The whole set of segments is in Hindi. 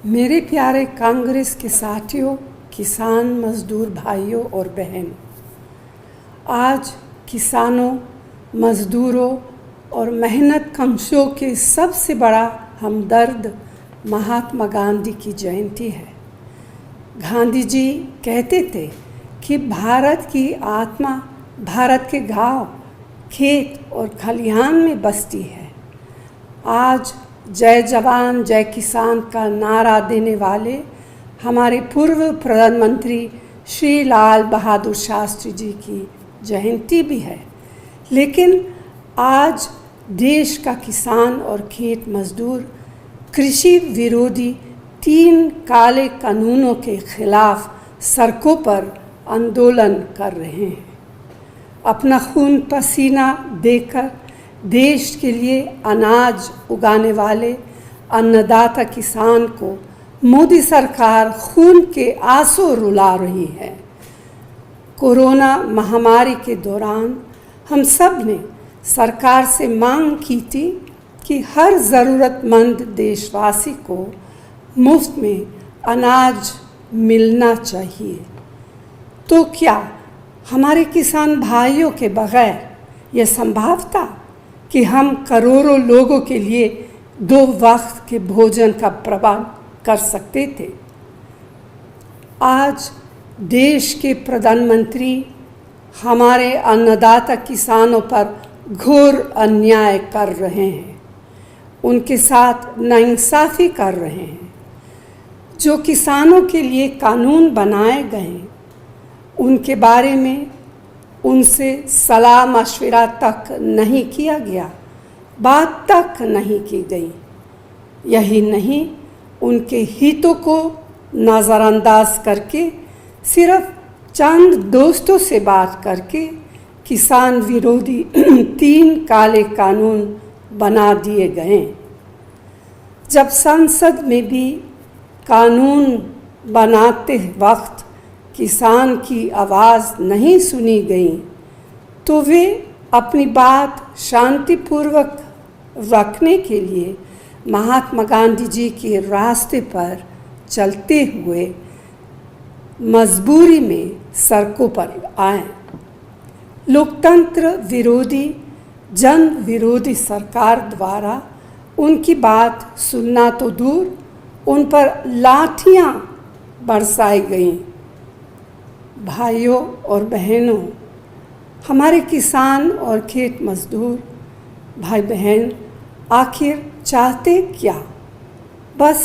मेरे प्यारे कांग्रेस के साथियों, किसान मजदूर भाइयों और बहनों, आज किसानों, मजदूरों और मेहनत कशों के सबसे बड़ा हमदर्द महात्मा गांधी की जयंती है। गांधी जी कहते थे कि भारत की आत्मा भारत के गांव, खेत और खलिहान में बसती है। आज जय जवान जय किसान का नारा देने वाले हमारे पूर्व प्रधानमंत्री श्री लाल बहादुर शास्त्री जी की जयंती भी है, लेकिन आज देश का किसान और खेत मजदूर कृषि विरोधी 3 काले कानूनों के खिलाफ सड़कों पर आंदोलन कर रहे हैं। अपना खून पसीना देकर देश के लिए अनाज उगाने वाले अन्नदाता किसान को मोदी सरकार खून के आंसू रुला रही है। कोरोना महामारी के दौरान हम सब ने सरकार से मांग की थी कि हर ज़रूरतमंद देशवासी को मुफ्त में अनाज मिलना चाहिए। तो क्या हमारे किसान भाइयों के बगैर यह संभव था कि हम करोड़ों लोगों के लिए 2 वक्त के भोजन का प्रबंध कर सकते थे? आज देश के प्रधानमंत्री हमारे अन्नदाता किसानों पर घोर अन्याय कर रहे हैं, उनके साथ नाइंसाफ़ी कर रहे हैं। जो किसानों के लिए कानून बनाए गए उनके बारे में उनसे सलाह मशविरा तक नहीं किया गया, बात तक नहीं की गई। यही नहीं, उनके हितों को नज़रअंदाज करके सिर्फ चंद दोस्तों से बात करके किसान विरोधी 3 काले कानून बना दिए गए। जब संसद में भी कानून बनाते वक्त किसान की आवाज़ नहीं सुनी गई तो वे अपनी बात शांतिपूर्वक रखने के लिए महात्मा गांधी जी के रास्ते पर चलते हुए मजबूरी में सड़कों पर आए। लोकतंत्र विरोधी, जन विरोधी सरकार द्वारा उनकी बात सुनना तो दूर, उन पर लाठियां बरसाई गईं। भाइयों और बहनों, हमारे किसान और खेत मजदूर भाई बहन आखिर चाहते क्या? बस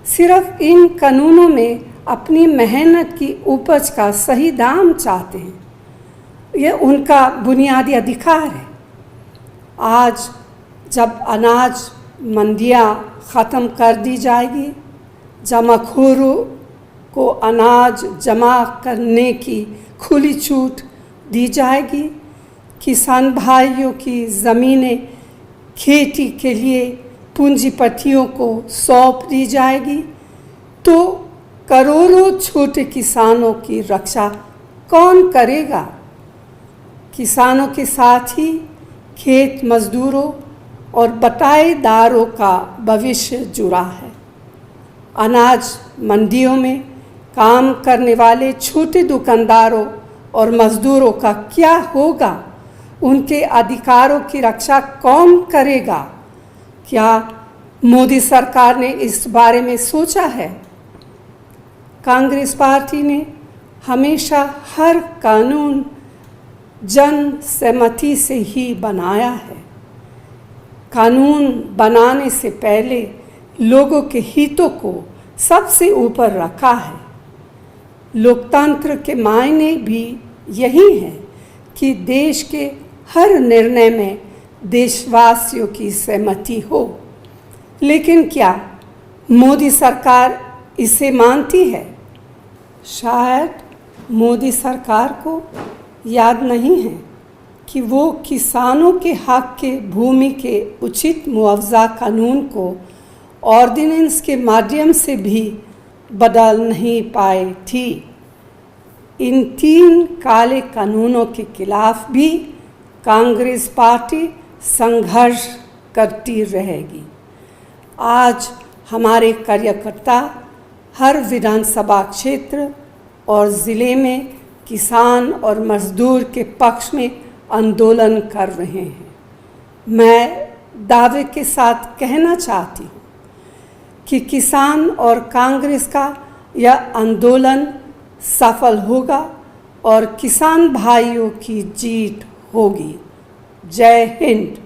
सिर्फ इन कानूनों में अपनी मेहनत की उपज का सही दाम चाहते हैं। यह उनका बुनियादी अधिकार है। आज जब अनाज मंडियां ख़त्म कर दी जाएगी, जमाखोरों को अनाज जमा करने की खुली छूट दी जाएगी, किसान भाइयों की ज़मीनें खेती के लिए पूंजीपतियों को सौंप दी जाएगी, तो करोड़ों छोटे किसानों की रक्षा कौन करेगा? किसानों के साथ ही खेत मजदूरों और बटाईदारों का भविष्य जुड़ा है। अनाज मंडियों में काम करने वाले छोटे दुकानदारों और मजदूरों का क्या होगा? उनके अधिकारों की रक्षा कौन करेगा? क्या मोदी सरकार ने इस बारे में सोचा है? कांग्रेस पार्टी ने हमेशा हर कानून जन सहमति से ही बनाया है। कानून बनाने से पहले लोगों के हितों को सबसे ऊपर रखा है। लोकतंत्र के मायने भी यही है कि देश के हर निर्णय में देशवासियों की सहमति हो। लेकिन क्या मोदी सरकार इसे मानती है? शायद मोदी सरकार को याद नहीं है कि वो किसानों के हक के भूमि के उचित मुआवजा कानून को ऑर्डिनेंस के माध्यम से भी बदल नहीं पाई थी। इन 3 काले कानूनों के खिलाफ भी कांग्रेस पार्टी संघर्ष करती रहेगी। आज हमारे कार्यकर्ता हर विधानसभा क्षेत्र और ज़िले में किसान और मजदूर के पक्ष में आंदोलन कर रहे हैं। मैं दावे के साथ कहना चाहती हूँ कि किसान और कांग्रेस का यह आंदोलन सफल होगा और किसान भाइयों की जीत होगी। जय हिंद।